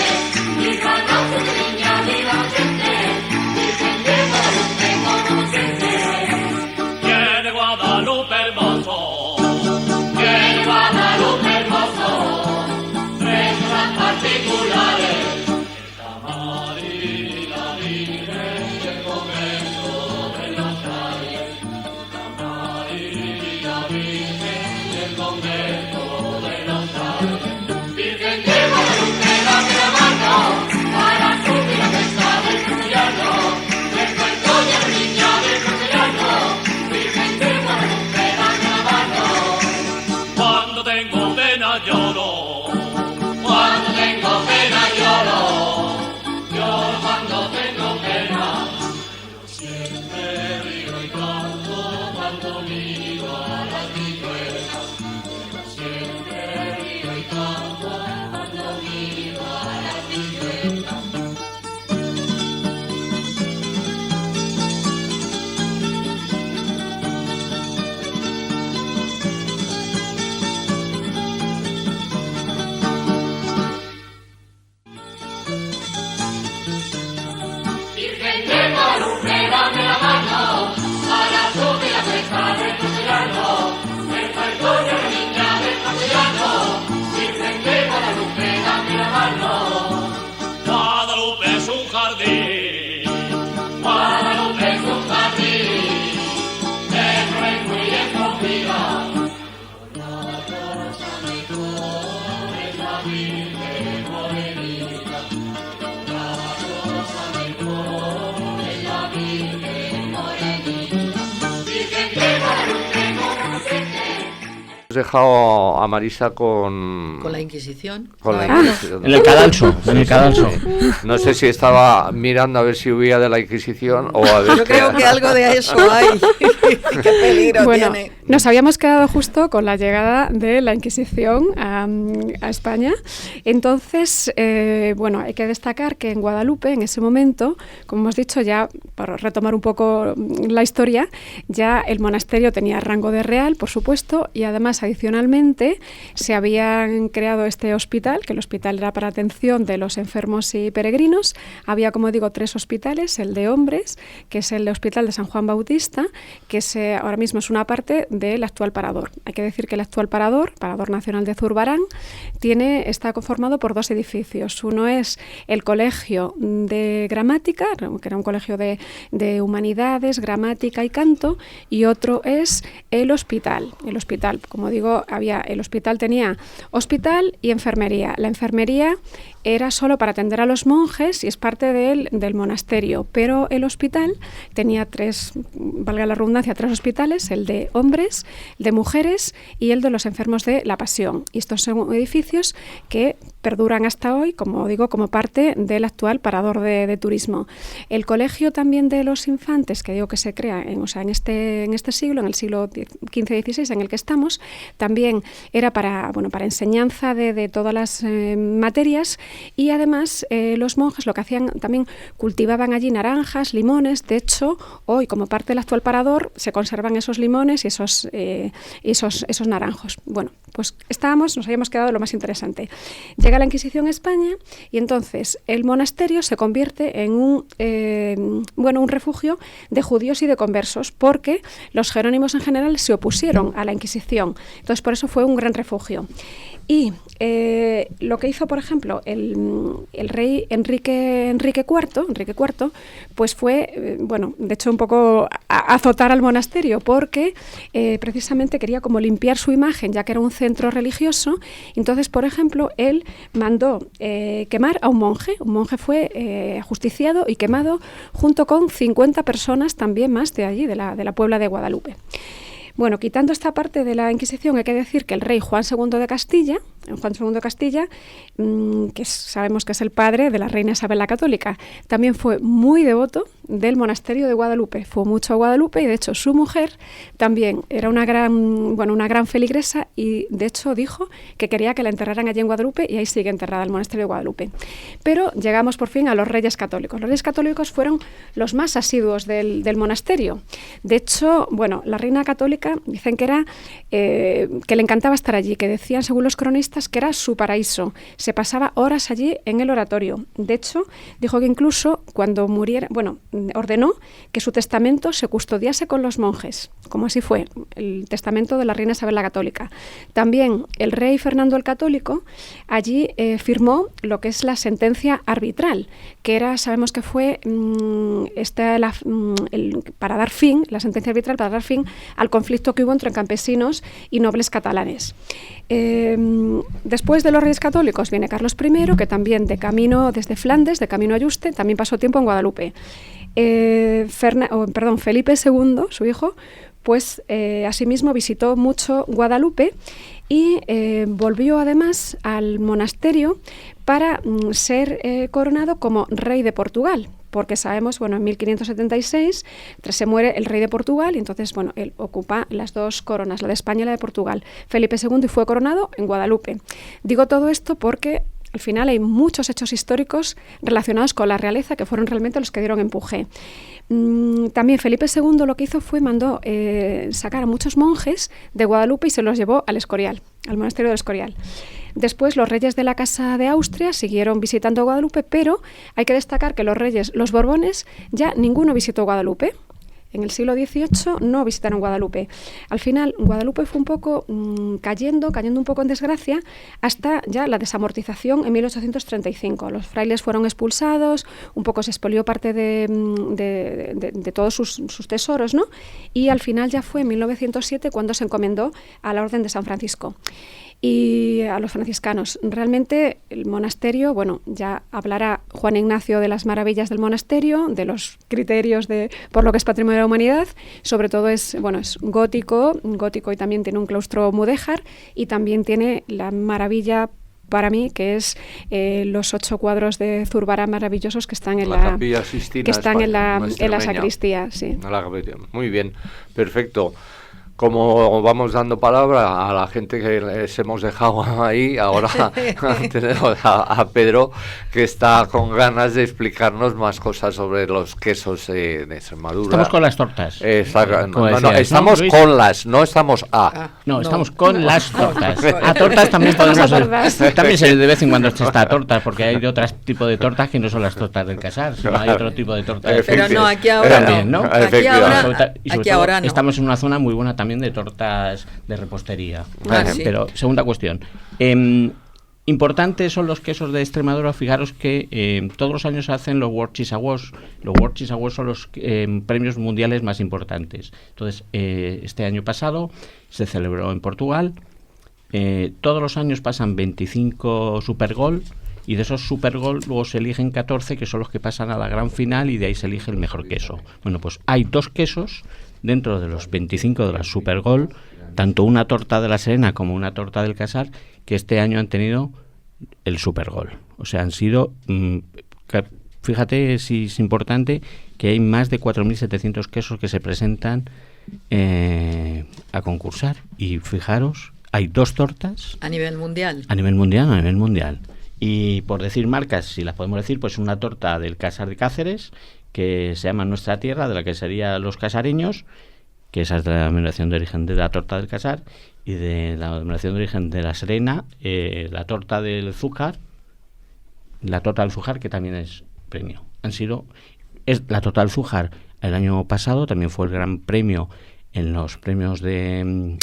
Mi gran ángel de niña, mi inocente. Virgen de Guadalupe, como inocente. Tiene Guadalupe hermoso, tiene Guadalupe hermoso, 3 cosas particulares. La María, la Virgen y el convento de los Ángeles. La María, la Virgen y el convento de los Ángeles. Virgen de Guadalupe, dame la mano para subir la cuesta del castellano. El cuento de la niña del castellano. Virgen de Guadalupe, dame la mano. Cuando tengo pena lloro. Cuando tengo pena lloro. Lloro cuando tengo pena. Yo siempre río y canto cuando miro a las viñuelas. Yo siempre río y canto cuando miro a las viñuelas. Virgen de Guadalupe, dame la mano para subir la cuesta del castellano. El falcón de la niña del castellano. Virgen de Guadalupe, dame la mano. Guadalupe es un jardín. Guadalupe es un jardín. Es ruego y es configa. La rosa mejor es la Virgen morenita. La rosa mejor es la Virgen morenita. Virgen de Guadalupe, como inocente. Hemos dejado a Marisa con Con la Inquisición. con la Ah. Inquisición. En el cadalso. No sé si estaba mirando a ver si huía de la Inquisición o a ver Yo qué- creo que algo de eso hay. Qué peligro Bueno, tiene. nos habíamos quedado justo con la llegada de la Inquisición a España. Entonces, bueno, hay que destacar que en Guadalupe, en ese momento, como hemos dicho, ya para retomar un poco la historia, ya el monasterio tenía rango de real, por supuesto, y además, adicionalmente, se habían creado este hospital, que el hospital era para atención de los enfermos y peregrinos. Había, como digo, 3 hospitales, el de hombres, que es el Hospital de San Juan Bautista, que ahora mismo es una parte del actual Parador. Hay que decir que el actual Parador Nacional de Zurbarán, está conformado por 2 edificios. Uno es el Colegio de Gramática, que era un colegio de humanidades, gramática y canto, y otro es el hospital. El hospital, como digo, el hospital tenía hospital y enfermería. La enfermería era solo para atender a los monjes y es parte del monasterio, pero el hospital tenía valga la redundancia, 3 hospitales, el de hombres, el de mujeres y el de los enfermos de la Pasión. Y estos son edificios que perduran hasta hoy, como digo, como parte del actual parador de turismo. El colegio también de los infantes, que digo que se crea en este siglo, en el siglo XV-XVI en el que estamos, también era para enseñanza de todas las materias. Y además los monjes lo que hacían también cultivaban allí naranjas, limones. De hecho, hoy como parte del actual parador se conservan esos limones y esos naranjos. Bueno, pues nos habíamos quedado de lo más interesante. Llega la Inquisición a España y entonces el monasterio se convierte en un refugio de judíos y de conversos, porque los jerónimos en general se opusieron a la Inquisición. Entonces por eso fue un gran refugio. Y lo que hizo, por ejemplo, el rey Enrique IV, pues fue, de hecho un poco azotar al monasterio, porque precisamente quería como limpiar su imagen, ya que era un centro religioso. Entonces, por ejemplo, él mandó quemar a un monje. Un monje fue ajusticiado y quemado junto con 50 personas también más de allí, de la Puebla de Guadalupe. Bueno, quitando esta parte de la Inquisición, hay que decir que el rey Juan II de Castilla, que sabemos que es el padre de la reina Isabel la Católica, también fue muy devoto del monasterio de Guadalupe. Fue mucho a Guadalupe y de hecho su mujer también era una gran feligresa y de hecho dijo que quería que la enterraran allí en Guadalupe y ahí sigue enterrada el monasterio de Guadalupe. Pero llegamos por fin a los Reyes Católicos. Los Reyes Católicos fueron los más asiduos del monasterio. De hecho, la reina católica dicen que le encantaba estar allí, que decían según los cronistas que era su paraíso. Se pasaba horas allí en el oratorio. De hecho, dijo que incluso cuando muriera, ordenó que su testamento se custodiase con los monjes, como así fue el testamento de la reina Isabel la Católica. También el rey Fernando el Católico allí firmó lo que es la sentencia arbitral, que sabemos que fue para dar fin, la sentencia arbitral para dar fin al conflicto que hubo entre campesinos y nobles catalanes. Después de los Reyes Católicos viene Carlos I, que también desde Flandes, de camino a Yuste, también pasó tiempo en Guadalupe. Felipe II, su hijo, pues asimismo visitó mucho Guadalupe y volvió además al monasterio para ser coronado como rey de Portugal, porque sabemos, en 1576 se muere el rey de Portugal y entonces, él ocupa las 2 coronas, la de España y la de Portugal. Felipe II y fue coronado en Guadalupe. Digo todo esto porque al final hay muchos hechos históricos relacionados con la realeza que fueron realmente los que dieron empuje. También Felipe II lo que hizo fue mandó sacar a muchos monjes de Guadalupe y se los llevó al Escorial, al monasterio del Escorial. Después los reyes de la Casa de Austria siguieron visitando Guadalupe, pero hay que destacar que los Borbones, ya ninguno visitó Guadalupe. En el siglo XVIII no visitaron Guadalupe. Al final, Guadalupe fue un poco cayendo un poco en desgracia hasta ya la desamortización en 1835. Los frailes fueron expulsados, un poco se expolió parte de todos sus tesoros, ¿no? Y al final ya fue en 1907 cuando se encomendó a la Orden de San Francisco y a los franciscanos. Realmente el monasterio, ya hablará Juan Ignacio de las maravillas del monasterio, de los criterios por lo que es patrimonio de la humanidad. Sobre todo es gótico y también tiene un claustro mudéjar y también tiene la maravilla para mí, que es los 8 cuadros de Zurbarán maravillosos que están en la sacristía. Sí. Muy bien, perfecto. Como vamos dando palabra a la gente que les hemos dejado ahí, ahora tenemos a Pedro, que está con ganas de explicarnos más cosas sobre los quesos de Extremadura. Estamos con las tortas. Estamos con las, no estamos a. No, estamos con las tortas. A tortas también podemos hacer. También de vez en cuando se está a tortas, porque hay de otro tipo de tortas que no son las tortas del casar, sino hay otro tipo de tortas. Pero no, aquí ahora también, ¿no? Aquí ahora no. Estamos en una zona muy buena también de tortas de repostería. Sí. Pero segunda cuestión, Importantes son los quesos de Extremadura. Fijaros que todos los años se hacen los World Cheese Awards. Los World Cheese Awards son los premios mundiales más importantes. Entonces, este año pasado se celebró en Portugal. Todos los años pasan 25 Supergol, y de esos Supergol luego se eligen 14, que son los que pasan a la gran final, y de ahí se elige el mejor queso. Bueno, pues hay 2 quesos dentro de los 25 de la Supergol, tanto una torta de la Serena como una torta del Casar, que este año han tenido el Supergol. O sea, han sido... fíjate si es importante que hay más de 4.700 quesos que se presentan a concursar. Y fijaros, hay 2 tortas... ¿A nivel mundial? A nivel mundial. Y por decir marcas, si las podemos decir, pues una torta del Casar de Cáceres, que se llama Nuestra Tierra, de la que serían los casareños, que esa es de la denominación de origen de la torta del Casar, y de la denominación de origen de la Serena, la torta del Zújar, que también es premio. La torta del Zújar el año pasado también fue el gran premio en los premios de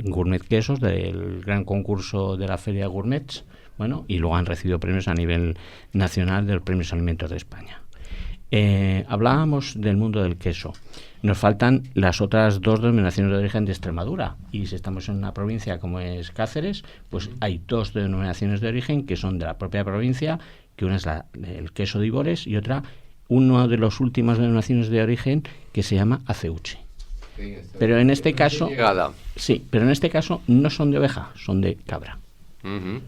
Gourmet Quesos, del gran concurso de la Feria Gourmets, bueno, y luego han recibido premios a nivel nacional de los Premios Alimentos de España. Hablábamos del mundo del queso. Nos faltan las otras 2 denominaciones de origen de Extremadura, y si estamos en una provincia como es Cáceres, pues hay 2 denominaciones de origen que son de la propia provincia, que una es el queso de Ibores y otra, una de las últimas denominaciones de origen, que se llama Aceuche. Pero en este caso, no son de oveja, son de cabra.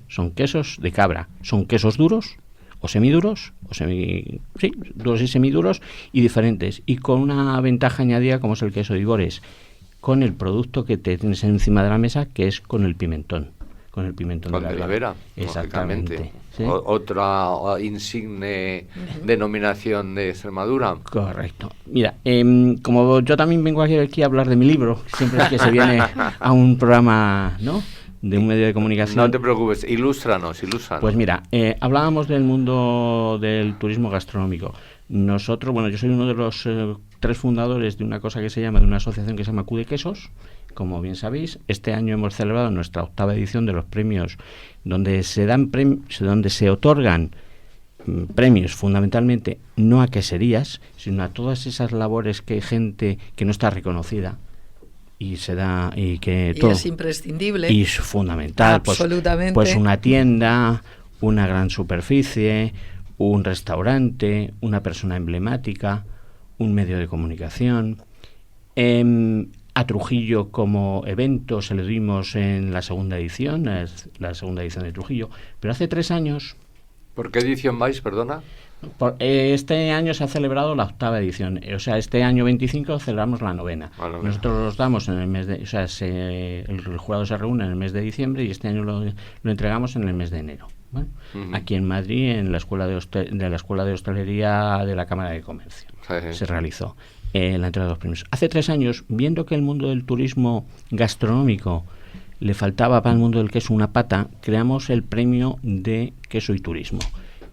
Son quesos de cabra, son quesos duros o semiduros, duros y semiduros, y diferentes, y con una ventaja añadida como es el queso de Ibores, con el producto que te tienes encima de la mesa, que es con el pimentón de la vera. Exactamente. ¿Sí? Otra insigne denominación de Extremadura. Correcto. Mira, como yo también vengo aquí a hablar de mi libro, siempre es que se viene a un programa, ¿no?, de un medio de comunicación. No te preocupes, ilústranos. Pues mira, hablábamos del mundo del turismo gastronómico. Nosotros, yo soy uno de los 3 fundadores de una cosa que se llama, de una asociación que se llama Q de Quesos. Como bien sabéis, este año hemos celebrado nuestra 8ª edición de los premios, donde se otorgan premios fundamentalmente no a queserías, sino a todas esas labores que hay gente que no está reconocida. Y se da, y todo es imprescindible y es fundamental, absolutamente. Pues una tienda, una gran superficie, un restaurante, una persona emblemática, un medio de comunicación. A Trujillo como evento se le dimos en la 2ª edición, es la 2ª edición de Trujillo, pero hace 3 años. ¿Por qué edición vais, perdona? Este año se ha celebrado la 8ª edición, o sea, este año 25 celebramos la 9ª. Nosotros los damos en el mes de, el jurado se reúne en el mes de diciembre, y este año lo entregamos en el mes de enero. ¿Vale? Aquí en Madrid, en la escuela de hostelería de la Cámara de Comercio, se realizó la entrega de los premios. Hace 3 años, viendo que el mundo del turismo gastronómico le faltaba para el mundo del queso una pata, creamos el premio de queso y turismo.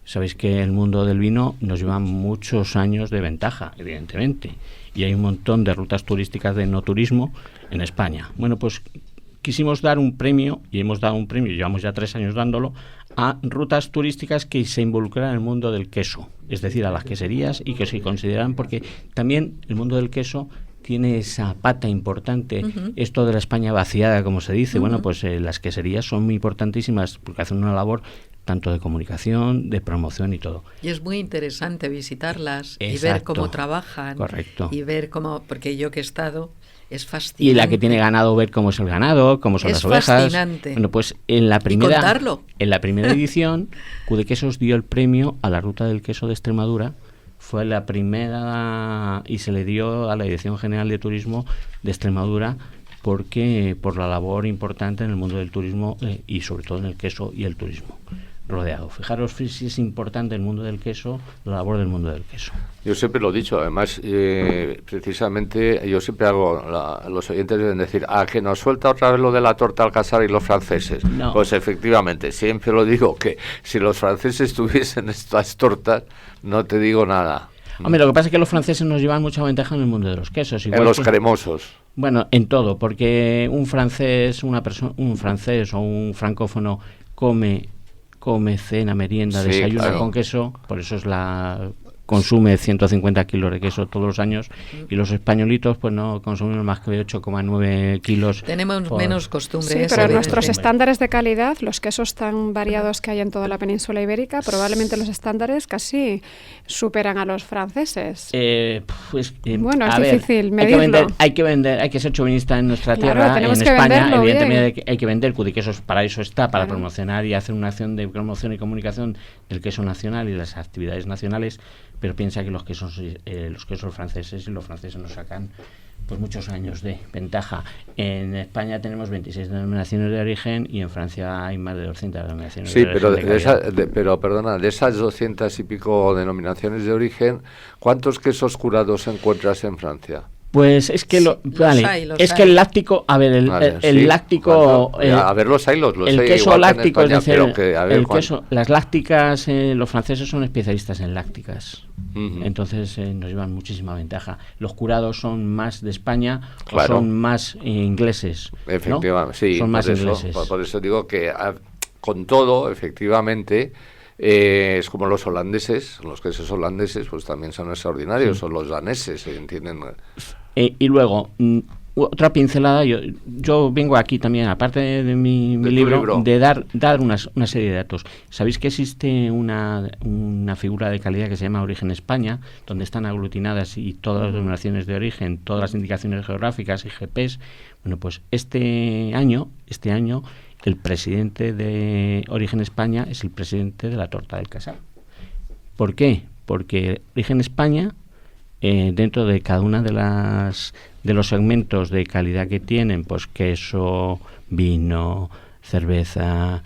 Sabéis que el mundo del vino nos lleva muchos años de ventaja, evidentemente, y hay un montón de rutas turísticas de no turismo en España. Bueno, pues quisimos dar un premio, y hemos dado un premio, llevamos ya 3 años dándolo, a rutas turísticas que se involucran en el mundo del queso, es decir, a las queserías, y que se consideran, porque también el mundo del queso tiene esa pata importante, esto de la España vaciada, como se dice. Bueno, pues las queserías son muy importantísimas porque hacen una labor tanto de comunicación, de promoción y todo. Y es muy interesante visitarlas. Exacto. Y ver cómo trabajan. Correcto. Y ver cómo, porque yo que he estado, es fascinante. Y la que tiene ganado, ver cómo es el ganado, cómo son las ovejas. Es fascinante. Bueno, pues en la primera, y contarlo. En la primera edición, Q de Quesos dio el premio a la ruta del queso de Extremadura. Fue la primera, y se le dio a la Dirección General de Turismo de Extremadura, porque por la labor importante en el mundo del turismo y sobre todo en el queso y el turismo rodeado. Fijaros si es importante el mundo del queso, la labor del mundo del queso. Yo siempre lo he dicho, además, precisamente yo siempre hago, los oyentes deben decir, que nos suelta otra vez lo de la torta al casar y los franceses. No. Pues efectivamente, siempre lo digo, que si los franceses tuviesen estas tortas, no te digo nada. Hombre, lo que pasa es que los franceses nos llevan mucha ventaja en el mundo de los quesos. Igual en los cremosos. Bueno, en todo, porque un francés o un francófono come, cena, merienda, Sí, desayuna claro. con queso, por eso consume 150 kilos de queso todos los años, y los españolitos pues no consumimos más que 8,9 kilos. Tenemos menos costumbre. Sí, eso, pero de nuestros decir. estándares de calidad, los quesos tan variados que hay en toda la península ibérica, probablemente los estándares casi superan a los franceses. Bueno, es a ver, difícil hay que vender, hay que ser chauvinista en nuestra Claro, tierra, en tenemos que España, venderlo evidentemente bien. hay que vender Cudiquesos, para eso está, para Claro. promocionar y hacer una acción de promoción y comunicación del queso nacional y las actividades nacionales, pero piensa que los quesos franceses, y los franceses nos sacan pues muchos años de ventaja. En España tenemos 26 denominaciones de origen y en Francia hay más de 200 denominaciones Sí, de pero, origen. pero perdona, de esas 200 y pico denominaciones de origen, ¿cuántos quesos curados encuentras en Francia? Pues es que que el láctico, a ver, el láctico, a ver, los hay, el hay, queso igual que en láctico, España, es decir, pero que, a ver, el Juan. queso, las lácticas, los franceses son especialistas en lácticas, entonces nos llevan muchísima ventaja. Los curados son más de España, Claro. o son más ingleses, ¿no? Efectivamente, sí, son más por eso, ingleses. por eso digo que con todo, efectivamente, es como los holandeses, los quesos holandeses, pues también son extraordinarios, Sí. o los daneses, ¿entienden? Y luego, otra pincelada, yo vengo aquí también, aparte de mi tu libro, libro. de dar una serie de datos. ¿Sabéis que existe una figura de calidad que se llama Origen España, donde están aglutinadas y todas las denominaciones de origen, todas las indicaciones geográficas y GPs? Bueno, pues este año, el presidente de Origen España es el presidente de la Torta del Casal. ¿Por qué? Porque Origen España, dentro de cada una de los segmentos de calidad que tienen, pues queso, vino, cerveza,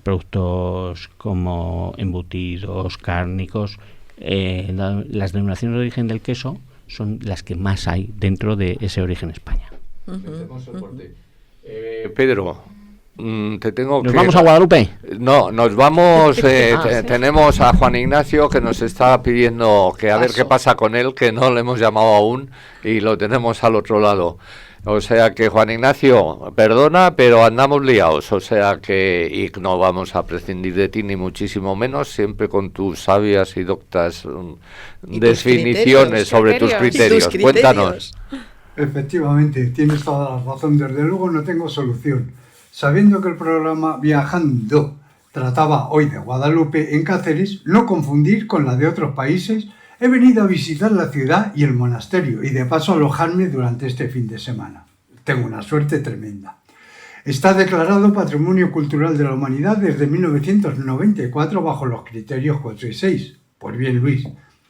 productos como embutidos, cárnicos, las denominaciones de origen del queso son las que más hay dentro de ese Origen España. Pedro, te tengo ¿Nos que... vamos a Guadalupe? No, nos vamos, Sí. tenemos a Juan Ignacio que nos está pidiendo que a ver qué pasa con él, que no le hemos llamado aún y lo tenemos al otro lado. O sea que, Juan Ignacio, perdona, pero andamos liados, o sea que y no vamos a prescindir de ti ni muchísimo menos, siempre con tus sabias y doctas Y tus definiciones criterios. sobre tus Y tus criterios. Cuéntanos. Efectivamente, tienes toda la razón. Desde luego no tengo solución. Sabiendo que el programa Viajando trataba hoy de Guadalupe en Cáceres, no confundir con la de otros países, he venido a visitar la ciudad y el monasterio y de paso alojarme durante este fin de semana. Tengo una suerte tremenda. Está declarado Patrimonio Cultural de la Humanidad desde 1994 bajo los criterios 4 y 6. Pues bien, Luis,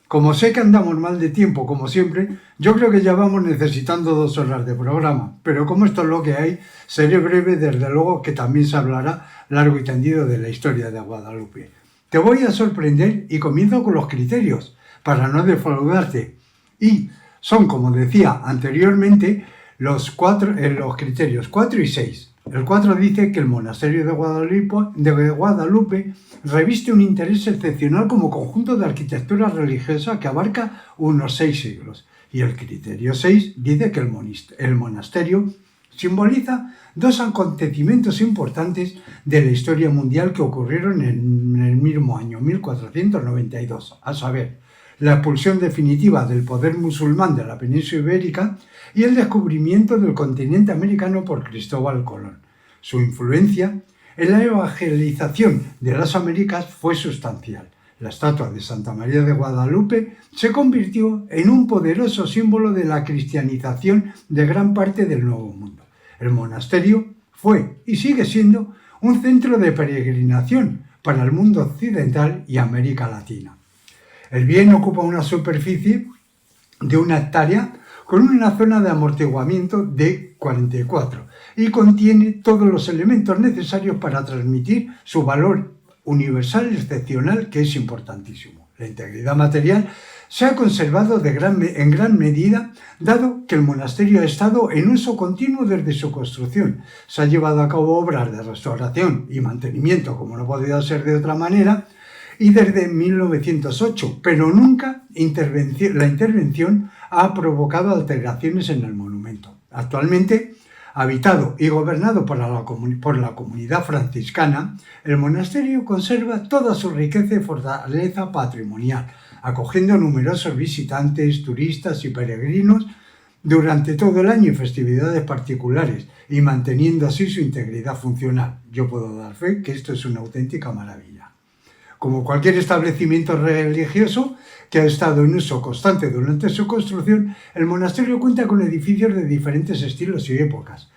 como sé que andamos mal de tiempo, como siempre, yo creo que ya vamos necesitando 2 horas de programa, pero como esto es lo que hay, seré breve, desde luego que también se hablará largo y tendido de la historia de Guadalupe. Te voy a sorprender y comienzo con los criterios, para no defraudarte. Y son, como decía anteriormente, los criterios 4 y 6. El 4 dice que el monasterio de Guadalupe reviste un interés excepcional como conjunto de arquitectura religiosa que abarca unos 6 siglos. Y el criterio 6 dice que el monasterio simboliza 2 acontecimientos importantes de la historia mundial que ocurrieron en el mismo año, 1492, a saber, la expulsión definitiva del poder musulmán de la península ibérica y el descubrimiento del continente americano por Cristóbal Colón. Su influencia en la evangelización de las Américas fue sustancial. La estatua de Santa María de Guadalupe se convirtió en un poderoso símbolo de la cristianización de gran parte del Nuevo Mundo. El monasterio fue y sigue siendo un centro de peregrinación para el mundo occidental y América Latina. El bien ocupa una superficie de 1 hectárea con una zona de amortiguamiento de 44 y contiene todos los elementos necesarios para transmitir su valor universal y excepcional, que es importantísimo. La integridad material se ha conservado en gran medida, dado que el monasterio ha estado en uso continuo desde su construcción. Se han llevado a cabo obras de restauración y mantenimiento, como no podía ser de otra manera, y desde 1908, pero nunca la intervención ha provocado alteraciones en el monumento. Actualmente Habitado y gobernado por la comunidad franciscana, el monasterio conserva toda su riqueza y fortaleza patrimonial, acogiendo numerosos visitantes, turistas y peregrinos durante todo el año y festividades particulares, y manteniendo así su integridad funcional. Yo puedo dar fe que esto es una auténtica maravilla. Como cualquier establecimiento religioso que ha estado en uso constante durante su construcción, el monasterio cuenta con edificios de diferentes estilos y épocas.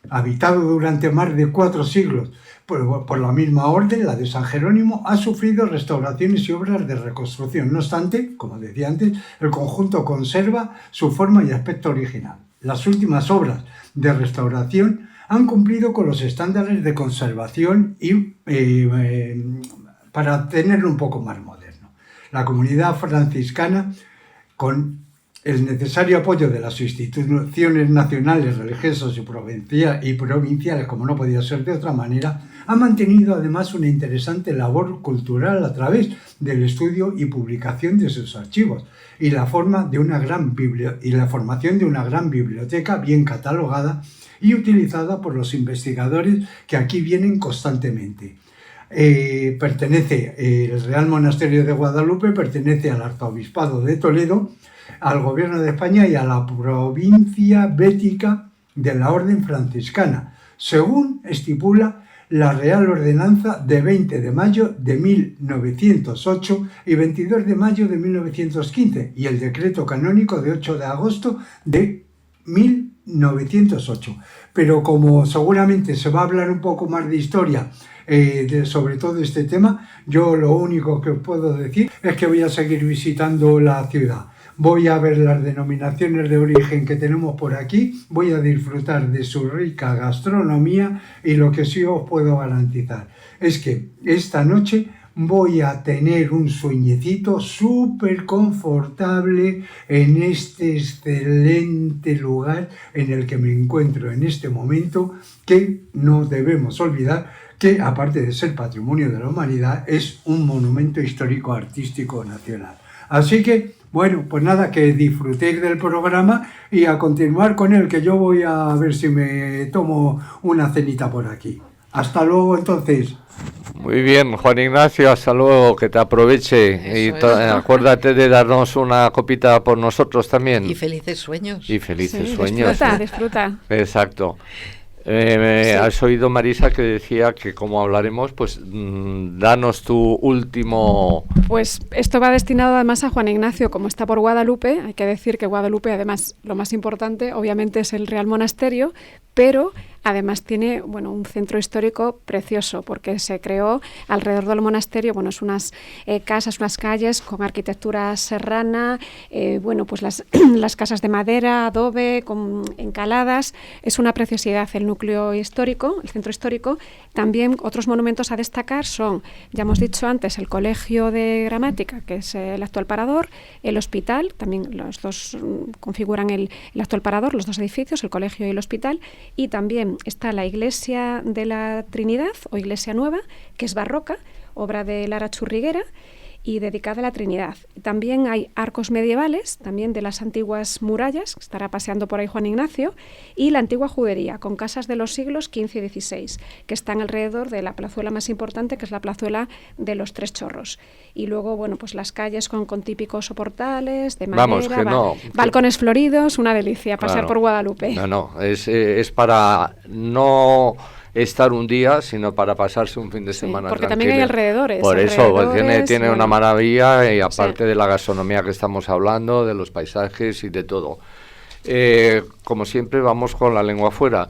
Habitado durante más de 4 siglos por la misma orden, la de San Jerónimo, ha sufrido restauraciones y obras de reconstrucción. No obstante, como decía antes, el conjunto conserva su forma y aspecto original. Las últimas obras de restauración han cumplido con los estándares de conservación y para tenerlo un poco más moderno. La comunidad franciscana, con el necesario apoyo de las instituciones nacionales, religiosas y provinciales, como no podía ser de otra manera, ha mantenido además una interesante labor cultural a través del estudio y publicación de sus archivos y la formación de una gran biblioteca bien catalogada y utilizada por los investigadores que aquí vienen constantemente. El Real Monasterio de Guadalupe pertenece al Arzobispado de Toledo, al Gobierno de España y a la provincia bética de la Orden Franciscana, según estipula la Real Ordenanza de 20 de mayo de 1908 y 22 de mayo de 1915 y el Decreto Canónico de 8 de agosto de 1908. Pero como seguramente se va a hablar un poco más de historia sobre todo este tema, yo lo único que puedo decir es que voy a seguir visitando la ciudad. Voy a ver las denominaciones de origen que tenemos por aquí, voy a disfrutar de su rica gastronomía y lo que sí os puedo garantizar es que esta noche voy a tener un sueñecito súper confortable en este excelente lugar en el que me encuentro en este momento, que no debemos olvidar que, aparte de ser patrimonio de la humanidad, es un monumento histórico artístico nacional. Así que, bueno, pues nada, que disfrutéis del programa y a continuar con él, que yo voy a ver si me tomo una cenita por aquí. Hasta luego, entonces. Muy bien, Juan Ignacio, hasta luego, que te aproveche. Y acuérdate de darnos una copita por nosotros también. Y felices sueños. Y felices sueños. Disfruta. Exacto. Has oído, Marisa, que decía que como hablaremos, pues danos tu último... Pues esto va destinado además a Juan Ignacio, como está por Guadalupe. Hay que decir que Guadalupe, además, lo más importante obviamente es el Real Monasterio, pero además tiene, bueno, un centro histórico precioso, porque se creó alrededor del monasterio, bueno, es unas casas, unas calles con arquitectura serrana, bueno, pues las casas de madera, adobe, con encaladas. Es una preciosidad el núcleo histórico, el centro histórico. También otros monumentos a destacar son, ya hemos dicho antes, el Colegio de Gramática, que es el actual Parador, el hospital, también los dos configuran el actual Parador, los dos edificios, el colegio y el hospital, y también está la Iglesia de la Trinidad, o Iglesia Nueva, que es barroca, obra de Lara Churriguera, y dedicada a la Trinidad. También hay arcos medievales, también de las antiguas murallas, que estará paseando por ahí Juan Ignacio, y la antigua judería, con casas de los siglos XV y XVI, que están alrededor de la plazuela más importante, que es la plazuela de los Tres Chorros. Y luego, bueno, pues las calles con típicos soportales de madera, balcones floridos, una delicia, pasear por Guadalupe. Es para no estar un día, sino para pasarse un fin de semana porque tranquilo. También hay alrededores. Por eso, tiene una maravilla, y aparte sí, de la gastronomía que estamos hablando, de los paisajes y de todo. Como siempre, vamos con la lengua afuera.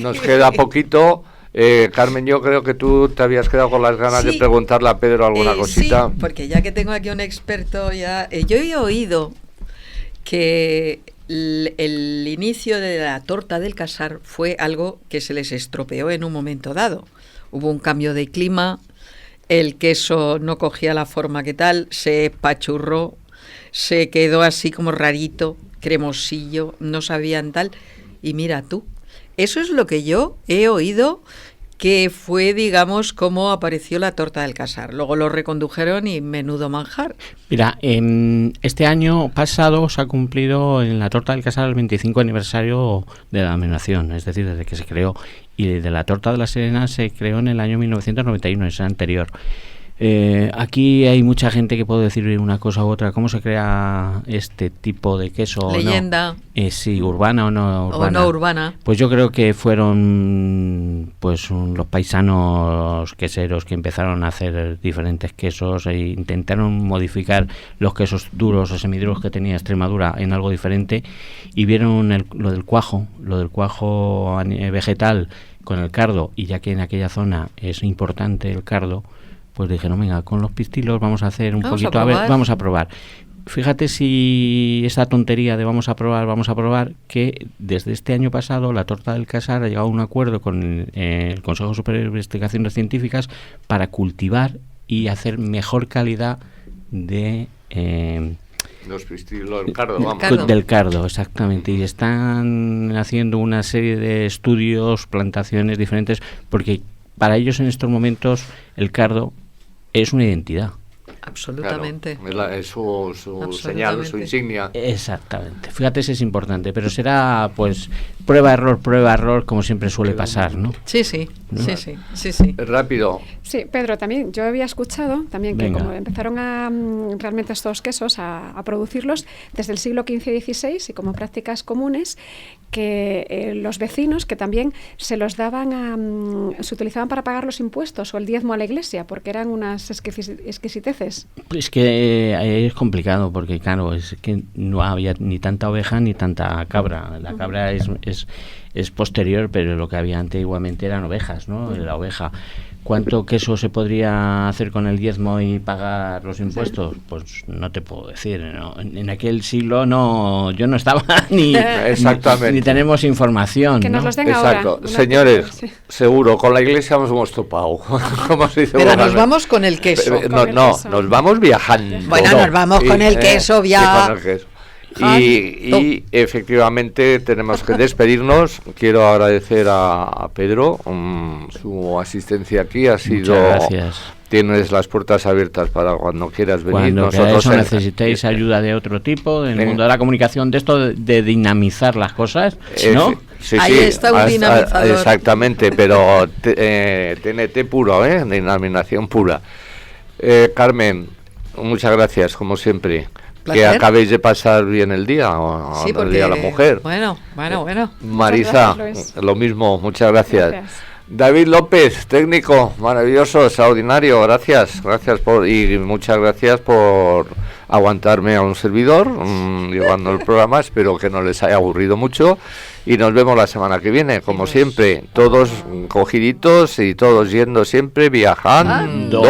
Nos queda poquito. Carmen, yo creo que tú te habías quedado con las ganas de preguntarle a Pedro alguna cosita. Sí, porque ya que tengo aquí un experto, yo he oído que el inicio de la torta del casar fue algo que se les estropeó en un momento dado. Hubo un cambio de clima, el queso no cogía la forma que tal, se espachurró, se quedó así como rarito, cremosillo, no sabían tal. Y mira tú, eso es lo que yo he oído, que fue, digamos, como apareció la torta del casar. Luego lo recondujeron y menudo manjar. Mira, este año pasado se ha cumplido en la torta del casar el 25 aniversario de la denominación, es decir, desde que se creó. Y de la torta de la Serena se creó en el año 1991, es anterior. Aquí hay mucha gente que puede decir una cosa u otra. ¿Cómo se crea este tipo de queso? Leyenda. No? Sí, urbana o no urbana. O no urbana. Pues yo creo que fueron los paisanos queseros que empezaron a hacer diferentes quesos e intentaron modificar los quesos duros o semiduros que tenía Extremadura en algo diferente, y vieron lo del cuajo vegetal con el cardo, y ya que en aquella zona es importante el cardo, pues dijeron, venga, con los pistilos vamos a hacer vamos a probar. Fíjate si esa tontería de vamos a probar, que desde este año pasado la torta del casar ha llegado a un acuerdo con el Consejo Superior de Investigaciones Científicas para cultivar y hacer mejor calidad de... los pistilos, el cardo, vamos. Del cardo, exactamente. Y están haciendo una serie de estudios, plantaciones diferentes, porque para ellos en estos momentos el cardo es una identidad. Absolutamente. Claro, es su señal, su insignia. Exactamente. Fíjate si es importante, pero será pues prueba error, como siempre suele pasar, ¿no? Sí. ¿No? Sí. Rápido. Sí, Pedro, también yo había escuchado también que como empezaron realmente estos quesos a producirlos desde el siglo XV y XVI, y como prácticas comunes, que los vecinos que también se los daban se utilizaban para pagar los impuestos o el diezmo a la iglesia, porque eran unas exquisiteces. Es que es complicado, porque claro, es que no había ni tanta oveja ni tanta cabra. La cabra es posterior, pero lo que había antiguamente eran ovejas, ¿no? La oveja. ¿Cuánto queso se podría hacer con el diezmo y pagar los impuestos? Pues no te puedo decir, ¿no? En aquel siglo yo no estaba ni tenemos información. Que nos los den ahora. Exacto. Señores, seguro, con la iglesia nos hemos topado. ¿Cómo se dice? Pero nos vamos con el queso. Nos vamos viajando. Bueno, nos vamos con el queso ya. Con el queso. Y efectivamente tenemos que despedirnos. Quiero agradecer a Pedro su asistencia aquí. Ha sido. Muchas gracias. Tienes las puertas abiertas para cuando quieras venir. Cuando necesitéis ayuda de otro tipo, del mundo de la comunicación, de esto de dinamizar las cosas, ¿no? Sí, ahí está un dinamizador. Exactamente, pero TNT puro, dinamización pura. Carmen, muchas gracias, como siempre. Placer. Que acabéis de pasar bien el día, sí, el Día de la Mujer. Bueno. Marisa, lo mismo, muchas gracias. David López, técnico, maravilloso, extraordinario, gracias y muchas gracias por aguantarme a un servidor llevando el programa. Espero que no les haya aburrido mucho y nos vemos la semana que viene, como siempre, todos cogiditos y todos yendo siempre viajando.